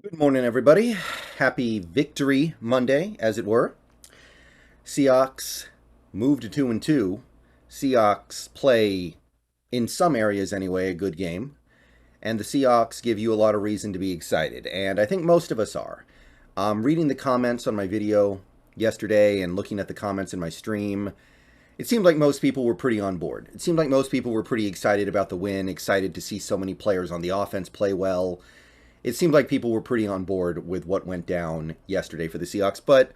Good morning, everybody. Happy Victory Monday, as it were. Seahawks move to 2-2. Seahawks play, in some areas anyway, a good game. And the Seahawks give you a lot of reason to be excited. And I think most of us are. Reading the comments on my video yesterday and looking at the comments in my stream, it seemed like most people were pretty on board. It seemed like most people were pretty excited about the win, excited to see so many players on the offense play well. It seemed like people were pretty on board with what went down yesterday for the Seahawks. But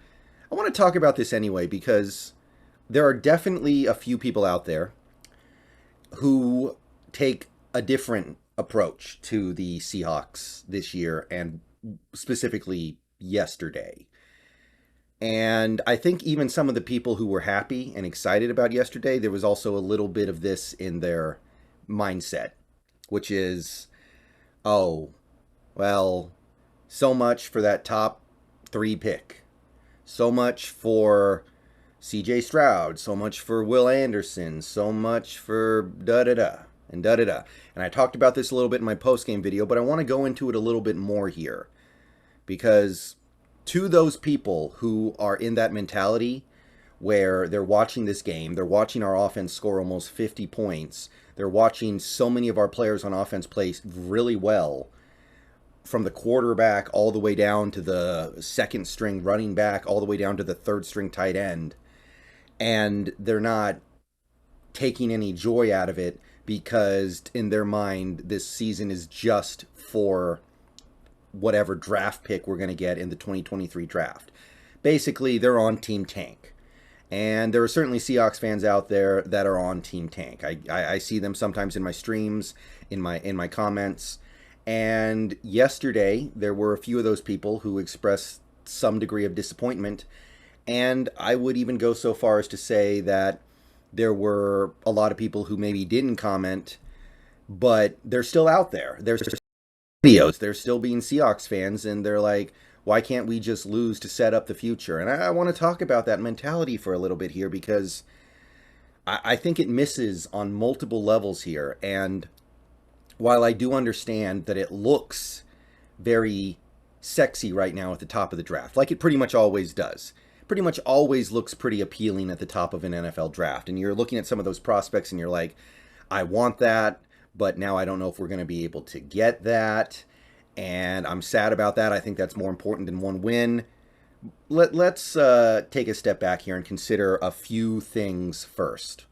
I want to talk about this anyway because there are definitely a few people out there who take a different approach to the Seahawks this year and specifically yesterday. And I think even some of the people who were happy and excited about yesterday, there was also a little bit of this in their mindset, which is, oh, well, so much for that top 3 pick. So much for CJ Stroud. So much for Will Anderson. So much for da-da-da and da-da-da. And I talked about this a little bit in my post-game video, but I want to go into it a little bit more here. Because to those people who are in that mentality where they're watching this game, they're watching our offense score almost 50 points, they're watching so many of our players on offense play really well, from the quarterback all the way down to the second string running back, all the way down to the third string tight end. And they're not taking any joy out of it because in their mind, this season is just for whatever draft pick we're going to get in the 2023 draft. Basically, they're on Team Tank. And there are certainly Seahawks fans out there that are on Team Tank. I see them sometimes in my streams, in my comments. And yesterday, there were a few of those people who expressed some degree of disappointment. And I would even go so far as to say that there were a lot of people who maybe didn't comment, but they're still out there. There's videos. They're still being Seahawks fans, and they're like, why can't we just lose to set up the future? And I want to talk about that mentality for a little bit here because I think it misses on multiple levels here. And while I do understand that it looks very sexy right now at the top of the draft, like it pretty much always does, pretty much always looks pretty appealing at the top of an NFL draft. And you're looking at some of those prospects and you're like, I want that, but now I don't know if we're going to be able to get that. And I'm sad about that. I think that's more important than one win. Let's take a step back here and consider a few things first.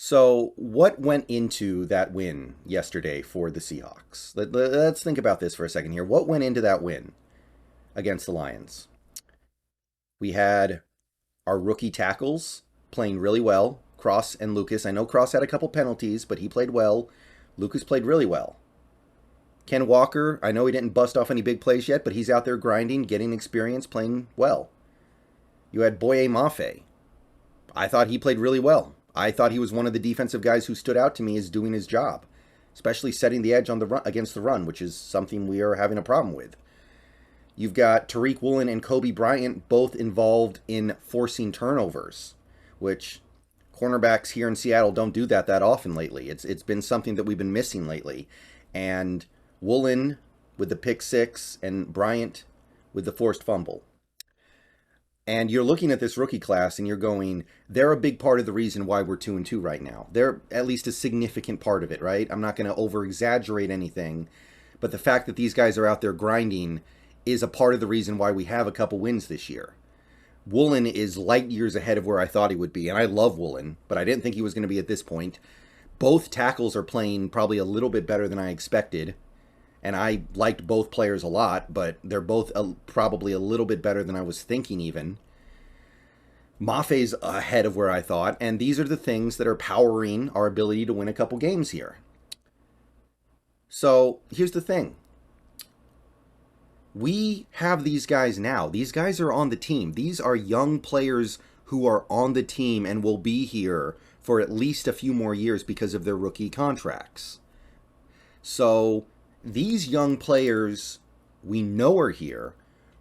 So, what went into that win yesterday for the Seahawks? Let's think about this for a second here. What went into that win against the Lions? We had our rookie tackles playing really well, Cross and Lucas. I know Cross had a couple penalties, but he played well. Lucas played really well. Ken Walker, I know he didn't bust off any big plays yet, but he's out there grinding, getting experience, playing well. You had Boye Mafe. I thought he played really well. I thought he was one of the defensive guys who stood out to me as doing his job, especially setting the edge on the run, against the run, which is something we are having a problem with. You've got Tariq Woolen and Kobe Bryant both involved in forcing turnovers, which cornerbacks here in Seattle don't do that often lately. It's been something that we've been missing lately. And Woolen with the pick six and Bryant with the forced fumble. And you're looking at this rookie class and you're going, they're a big part of the reason why we're 2-2 right now. They're at least a significant part of it, right? I'm not going to over-exaggerate anything, but the fact that these guys are out there grinding is a part of the reason why we have a couple wins this year. Woolen is light years ahead of where I thought he would be, and I love Woolen, but I didn't think he was going to be at this point. Both tackles are playing probably a little bit better than I expected, and I liked both players a lot, but they're both probably a little bit better than I was thinking even. Maffe's ahead of where I thought, and these are the things that are powering our ability to win a couple games here. So here's the thing. We have these guys now. These guys are on the team. These are young players who are on the team and will be here for at least a few more years because of their rookie contracts. So these young players we know are here,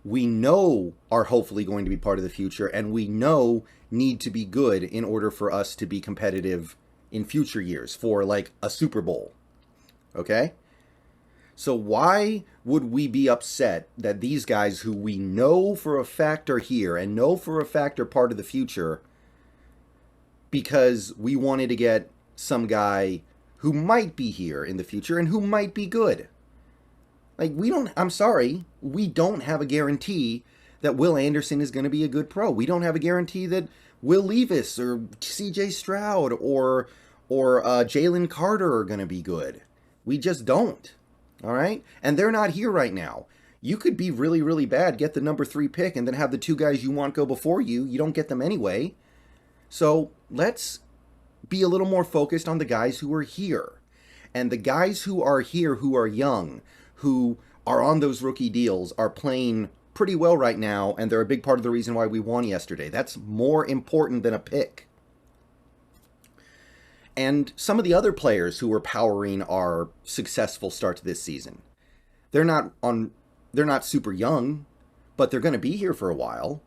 we know are hopefully going to be part of the future, and we know need to be good in order for us to be competitive in future years for like a Super Bowl. Okay? So why would we be upset that these guys who we know for a fact are here and know for a fact are part of the future because we wanted to get some guy who might be here in the future and who might be good? Like, I'm sorry, we don't have a guarantee that Will Anderson is going to be a good pro. We don't have a guarantee that Will Levis or CJ Stroud or Jalen Carter are going to be good. We just don't. All right? And they're not here right now. You could be really, really bad, get the number 3 pick, and then have the 2 guys you want go before you. You don't get them anyway. So let's be a little more focused on the guys who are here. And the guys who are here, who are young, who are on those rookie deals, are playing pretty well right now, and they're a big part of the reason why we won yesterday. That's more important than a pick. And some of the other players who are powering our successful start to this season, they're not super young, but they're going to be here for a while.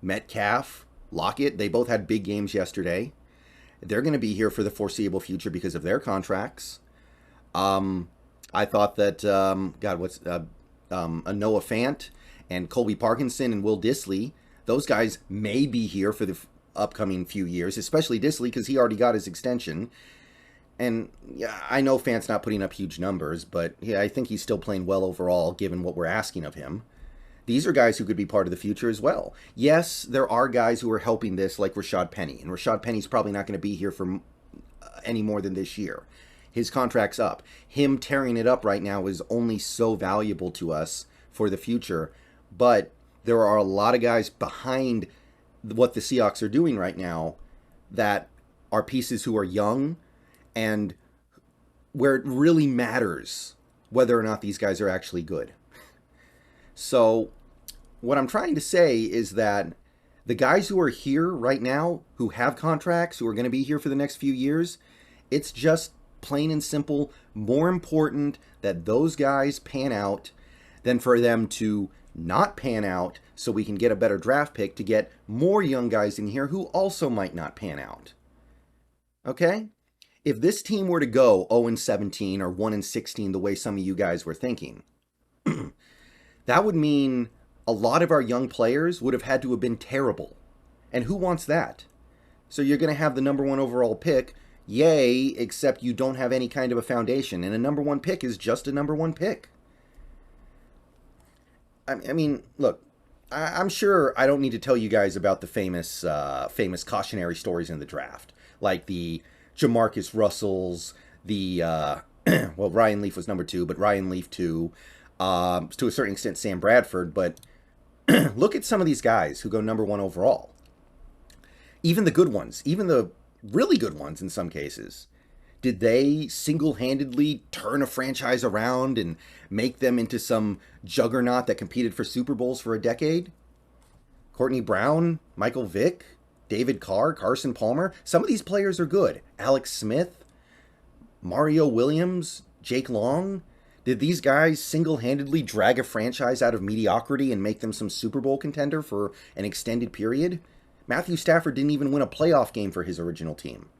Metcalf, Lockett, they both had big games yesterday. They're going to be here for the foreseeable future because of their contracts. I thought that, Noah Fant and Colby Parkinson and Will Dissly, those guys may be here for the upcoming few years, especially Dissly because he already got his extension. And yeah, I know Fant's not putting up huge numbers, but yeah, I think he's still playing well overall given what we're asking of him. These are guys who could be part of the future as well. Yes, there are guys who are helping this, like Rashad Penny, and Rashad Penny's probably not going to be here for any more than this year. His contract's up. Him tearing it up right now is only so valuable to us for the future, but there are a lot of guys behind what the Seahawks are doing right now that are pieces who are young and where it really matters whether or not these guys are actually good. So what I'm trying to say is that the guys who are here right now, who have contracts, who are going to be here for the next few years, it's just plain and simple more important that those guys pan out than for them to not pan out so we can get a better draft pick to get more young guys in here who also might not pan out. Okay? If this team were to go 0-17 or 1-16 the way some of you guys were thinking, that would mean a lot of our young players would have had to have been terrible. And who wants that? So you're going to have the number 1 overall pick, yay, except you don't have any kind of a foundation. And a number 1 pick is just a number 1 pick. I mean, look, I'm sure I don't need to tell you guys about the famous cautionary stories in the draft. Like the Jamarcus Russells, the, well, Ryan Leaf was number 2, but Ryan Leaf 2, to a certain extent Sam Bradford, but look at some of these guys who go number 1 overall. Even the good ones, even the really good ones in some cases. Did they single-handedly turn a franchise around and make them into some juggernaut that competed for Super Bowls for a decade? Courtney Brown, Michael Vick, David Carr, Carson Palmer. Some of these players are good. Alex Smith, Mario Williams, Jake Long. Did these guys single-handedly drag a franchise out of mediocrity and make them some Super Bowl contender for an extended period? Matthew Stafford didn't even win a playoff game for his original team.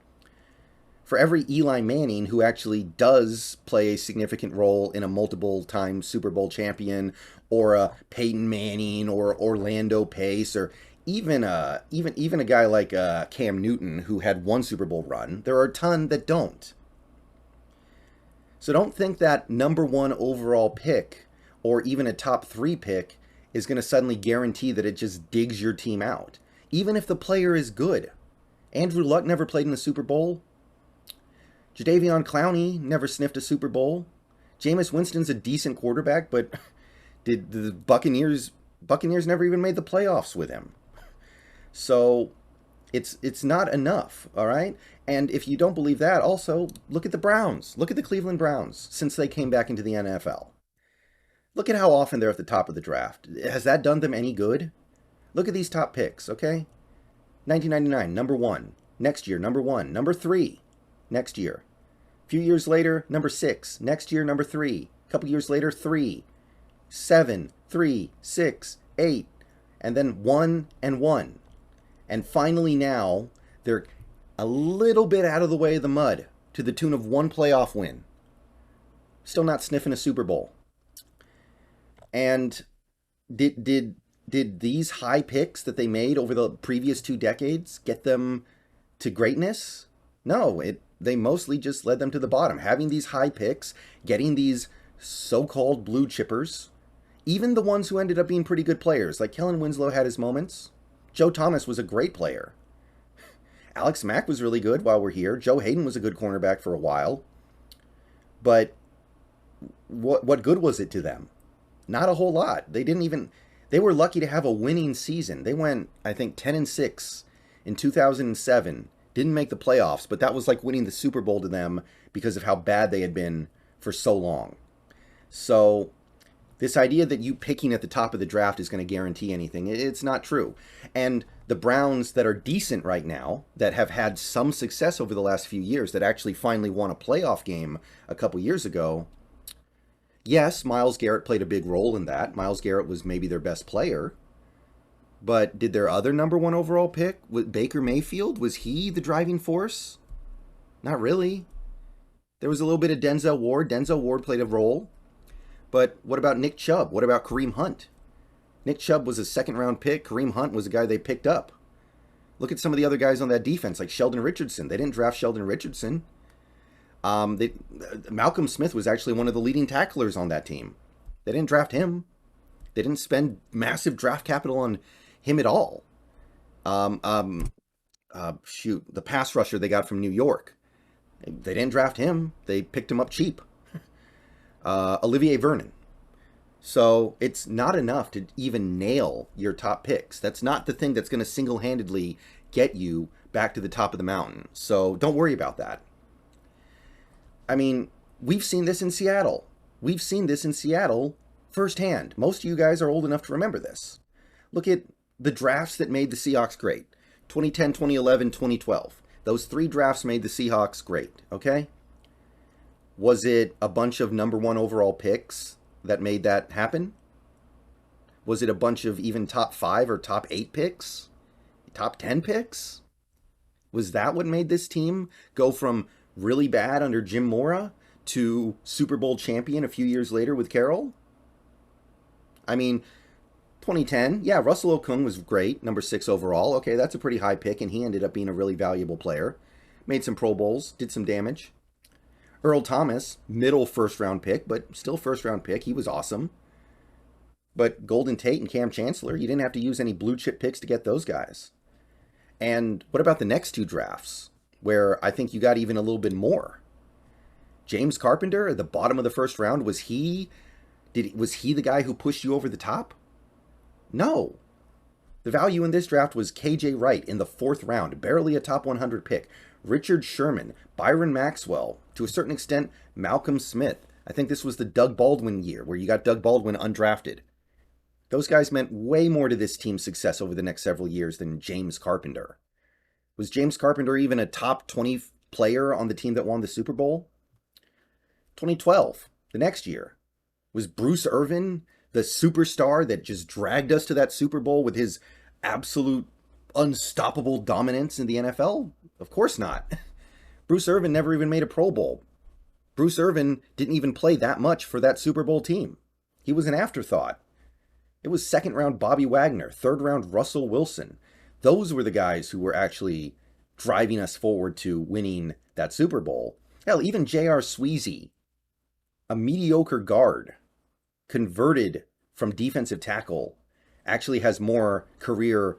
For every Eli Manning who actually does play a significant role in a multiple-time Super Bowl champion, or a Peyton Manning, or Orlando Pace, or even a guy like Cam Newton who had 1 Super Bowl run, there are a ton that don't. So don't think that number 1 overall pick, or even a top 3 pick, is going to suddenly guarantee that it just digs your team out. Even if the player is good. Andrew Luck never played in the Super Bowl. Jadeveon Clowney never sniffed a Super Bowl. Jameis Winston's a decent quarterback, but did the Buccaneers never even made the playoffs with him. So it's not enough, all right? And if you don't believe that, also look at the Browns. Look at the Cleveland Browns since they came back into the NFL. Look at how often they're at the top of the draft. Has that done them any good? Look at these top picks, okay? 1999, number 1. Next year, number 1. Number 3. Next year. A few years later, number 6. Next year, number 3. A couple years later, 3. 7, 3, 6, 8. And then 1 and 1. And finally now, they're a little bit out of the way of the mud to the tune of 1 playoff win. Still not sniffing a Super Bowl. And did these high picks that they made over the previous 2 decades get them to greatness? No, they mostly just led them to the bottom. Having these high picks, getting these so-called blue chippers, even the ones who ended up being pretty good players, like Kellen Winslow had his moments. Joe Thomas was a great player. Alex Mack was really good while we're here. Joe Hayden was a good cornerback for a while. But what good was it to them? Not a whole lot. They were lucky to have a winning season. They went, I think, 10-6 in 2007. Didn't make the playoffs, but that was like winning the Super Bowl to them because of how bad they had been for so long. So this idea that you picking at the top of the draft is going to guarantee anything, it's not true. And the Browns that are decent right now, that have had some success over the last few years, that actually finally won a playoff game a couple years ago, yes, Myles Garrett played a big role in that. Myles Garrett was maybe their best player. But did their other number 1 overall pick, Baker Mayfield, was he the driving force? Not really. There was a little bit of Denzel Ward. Denzel Ward played a role. But what about Nick Chubb? What about Kareem Hunt? Nick Chubb was a 2nd-round pick. Kareem Hunt was a guy they picked up. Look at some of the other guys on that defense, like Sheldon Richardson. They didn't draft Sheldon Richardson. Malcolm Smith was actually one of the leading tacklers on that team. They didn't draft him. They didn't spend massive draft capital on him at all. The pass rusher they got from New York. They didn't draft him. They picked him up cheap. Olivier Vernon. So it's not enough to even nail your top picks. That's not the thing that's going to single-handedly get you back to the top of the mountain. So don't worry about that. I mean, we've seen this in Seattle. We've seen this in Seattle firsthand. Most of you guys are old enough to remember this. Look at the drafts that made the Seahawks great. 2010, 2011, 2012. Those 3 drafts made the Seahawks great, okay? Was it a bunch of number 1 overall picks that made that happen? Was it a bunch of even top 5 or top 8 picks? Top 10 picks? Was that what made this team go from really bad under Jim Mora to Super Bowl champion a few years later with Carroll? I mean, 2010, yeah, Russell Okung was great, number 6 overall. Okay, that's a pretty high pick, and he ended up being a really valuable player. Made some Pro Bowls, did some damage. Earl Thomas, middle 1st-round pick, but still 1st-round pick. He was awesome. But Golden Tate and Cam Chancellor, you didn't have to use any blue-chip picks to get those guys. And what about the next 2 drafts, where I think you got even a little bit more? James Carpenter at the bottom of the 1st round, was he the guy who pushed you over the top? No. The value in this draft was KJ Wright in the 4th round, barely a top 100 pick. Richard Sherman, Byron Maxwell, to a certain extent, Malcolm Smith. I think this was the Doug Baldwin year, where you got Doug Baldwin undrafted. Those guys meant way more to this team's success over the next several years than James Carpenter. Was James Carpenter even a top 20 player on the team that won the Super Bowl? 2012, the next year. Was Bruce Irvin the superstar that just dragged us to that Super Bowl with his absolute unstoppable dominance in the NFL? Of course not. Bruce Irvin never even made a Pro Bowl. Bruce Irvin didn't even play that much for that Super Bowl team. He was an afterthought. It was 2nd round Bobby Wagner, 3rd round Russell Wilson. Those were the guys who were actually driving us forward to winning that Super Bowl. Hell, even J.R. Sweezy, a mediocre guard, converted from defensive tackle, actually has more career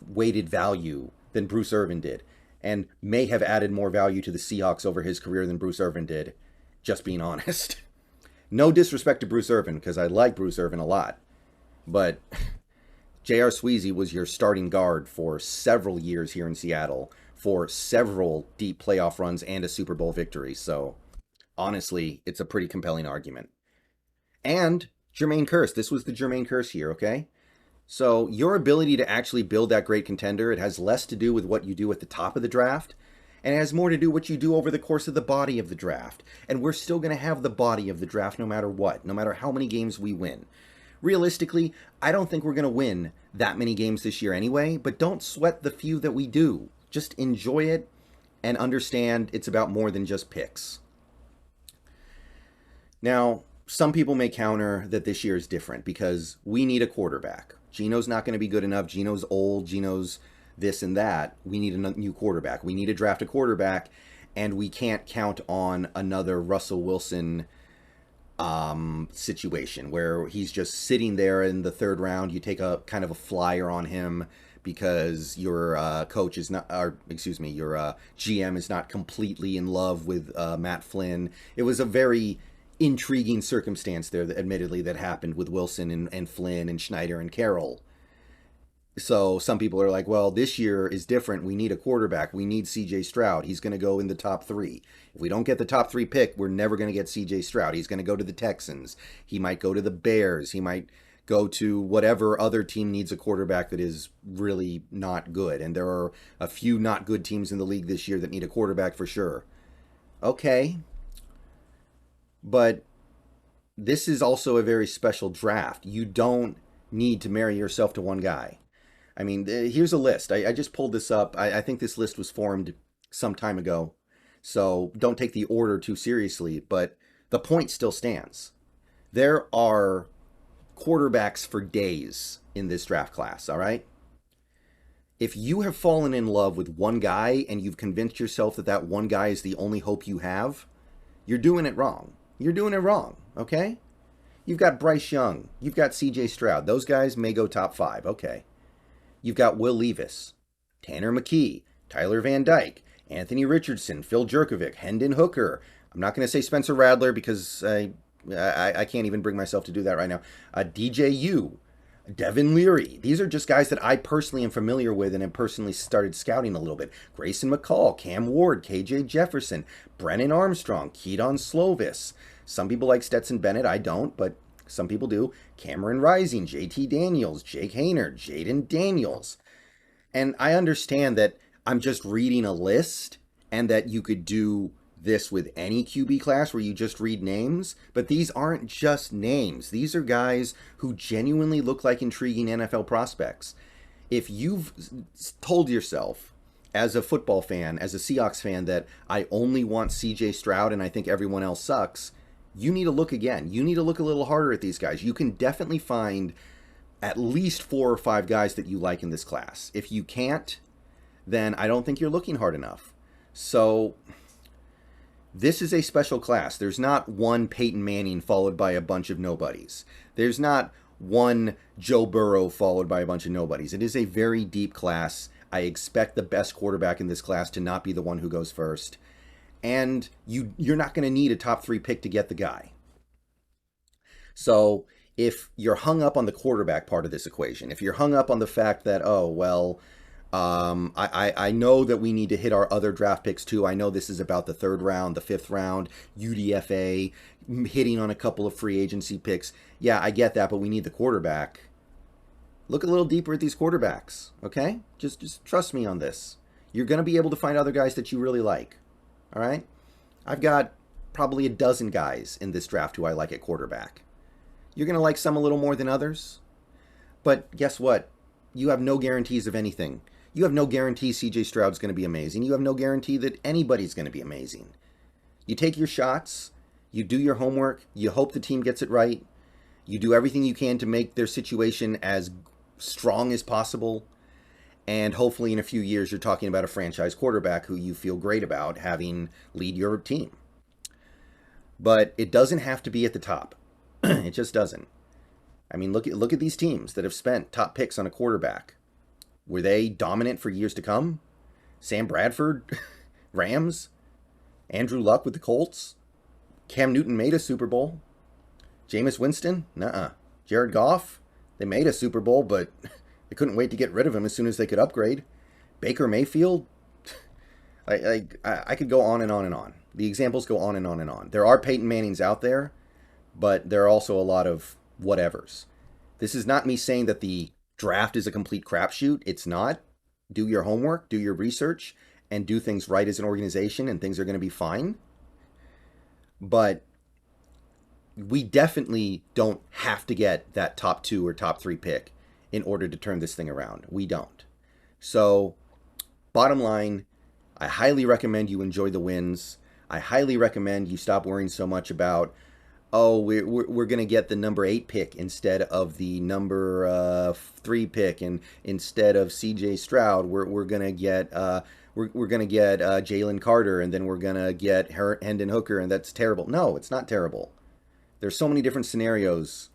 weighted value than Bruce Irvin did, and may have added more value to the Seahawks over his career than Bruce Irvin did, just being honest. No disrespect to Bruce Irvin, because I like Bruce Irvin a lot, but J.R. Sweezy was your starting guard for several years here in Seattle, for several deep playoff runs and a Super Bowl victory, so honestly, it's a pretty compelling argument. And Jermaine Kearse. This was the Jermaine Kearse year, okay? So your ability to actually build that great contender, it has less to do with what you do at the top of the draft, and it has more to do what you do over the course of the body of the draft. And we're still going to have the body of the draft no matter what, no matter how many games we win. Realistically, I don't think we're going to win that many games this year anyway, but don't sweat the few that we do. Just enjoy it and understand it's about more than just picks. Now, some people may counter that this year is different because we need a quarterback. Geno's not going to be good enough. Geno's old. Geno's this and that. We need a new quarterback. We need to draft a quarterback, and we can't count on another Russell Wilson situation where he's just sitting there in the third round. You take a kind of a flyer on him because your coach is not, or excuse me, your GM is not completely in love with Matt Flynn. It was a very intriguing circumstance there, that, admittedly, that happened with Wilson and Flynn and Schneider and Carroll. So some people are like, well, this year is different. We need a quarterback. We need CJ Stroud. He's going to go in the top three. If we don't get the top three pick, we're never going to get CJ Stroud. He's going to go to the Texans. He might go to the Bears. He might go to whatever other team needs a quarterback that is really not good. And there are a few not good teams in the league this year that need a quarterback for sure. Okay. But this is also a very special draft. You don't need to marry yourself to one guy. I mean, here's a list. I just pulled this up. I think this list was formed some time ago, so don't take the order too seriously, but the point still stands. There are quarterbacks for days in this draft class, all right? If you have fallen in love with one guy and you've convinced yourself that that one guy is the only hope you have, you're doing it wrong. You're doing it wrong, okay? You've got Bryce Young. You've got CJ Stroud. Those guys may go top 5, okay. You've got Will Levis, Tanner McKee, Tyler Van Dyke, Anthony Richardson, Phil Jerkovic, Hendon Hooker. I'm not going to say Spencer Radler because I can't even bring myself to do that right now. DJU, Devin Leary. These are just guys that I personally am familiar with and have personally started scouting a little bit. Grayson McCall, Cam Ward, KJ Jefferson, Brennan Armstrong, Keaton Slovis. Some people like Stetson Bennett. I don't, but some people do. Cameron Rising, JT Daniels, Jake Hayner, Jaden Daniels. And I understand that I'm just reading a list and that you could do this with any QB class where you just read names, but these aren't just names. These are guys who genuinely look like intriguing NFL prospects. If you've told yourself as a football fan, as a Seahawks fan, that I only want CJ Stroud and I think everyone else sucks, you need to look again. You need to look a little harder at these guys. You can definitely find at least 4 or 5 guys that you like in this class. If you can't, then I don't think you're looking hard enough. So this is a special class. There's not one Peyton Manning followed by a bunch of nobodies. There's not one Joe Burrow followed by a bunch of nobodies. It is a very deep class. I expect the best quarterback in this class to not be the one who goes first. And you're not going to need a top 3 pick to get the guy. So if you're hung up on the quarterback part of this equation, if you're hung up on the fact that, oh, well, I know that we need to hit our other draft picks too. I know this is about the 3rd round, the 5th round, UDFA, hitting on a couple of free agency picks. Yeah, I get that, but we need the quarterback. Look a little deeper at these quarterbacks, okay? Just trust me on this. You're going to be able to find other guys that you really like. All right? I've got probably a dozen guys in this draft who I like at quarterback. You're going to like some a little more than others. But guess what? You have no guarantees of anything. You have no guarantee CJ Stroud's going to be amazing. You have no guarantee that anybody's going to be amazing. You take your shots. You do your homework. You hope the team gets it right. You do everything you can to make their situation as strong as possible. And hopefully in a few years, you're talking about a franchise quarterback who you feel great about having lead your team. But it doesn't have to be at the top. It just doesn't. I mean, look at these teams that have spent top picks on a quarterback. Were they dominant for years to come? Sam Bradford, Rams, Andrew Luck with the Colts, Cam Newton made a Super Bowl, Jameis Winston, nuh-uh. Jared Goff, they made a Super Bowl, but they couldn't wait to get rid of him as soon as they could upgrade. Baker Mayfield, I could go on and on and on. The examples go on and on and on. There are Peyton Mannings out there, but there are also a lot of whatevers. This is not me saying that the draft is a complete crapshoot. It's not. Do your homework, do your research, and do things right as an organization, and things are going to be fine. But we definitely don't have to get that top 2 or top 3 pick in order to turn this thing around. We don't. So, bottom line, I highly recommend you enjoy the wins. I highly recommend you stop worrying so much about oh, we're going to get the number 8 pick instead of the number 3 pick, and instead of C.J. Stroud, we're going to get we're going to get Jalen Carter, and then we're going to get Hendon Hooker, and that's terrible. No, it's not terrible. There's so many different scenarios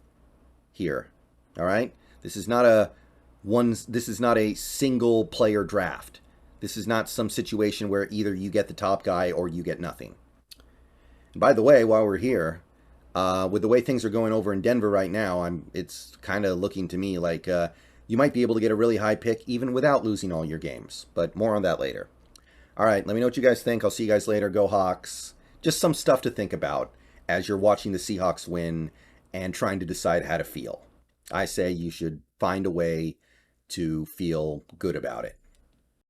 here. All right, this is not a single player draft. This is not some situation where either you get the top guy or you get nothing. And by the way, while we're here, with the way things are going over in Denver right now, it's kind of looking to me like you might be able to get a really high pick even without losing all your games. But more on that later. All right, let me know what you guys think. I'll see you guys later. Go Hawks. Just some stuff to think about as you're watching the Seahawks win and trying to decide how to feel. I say you should find a way to feel good about it.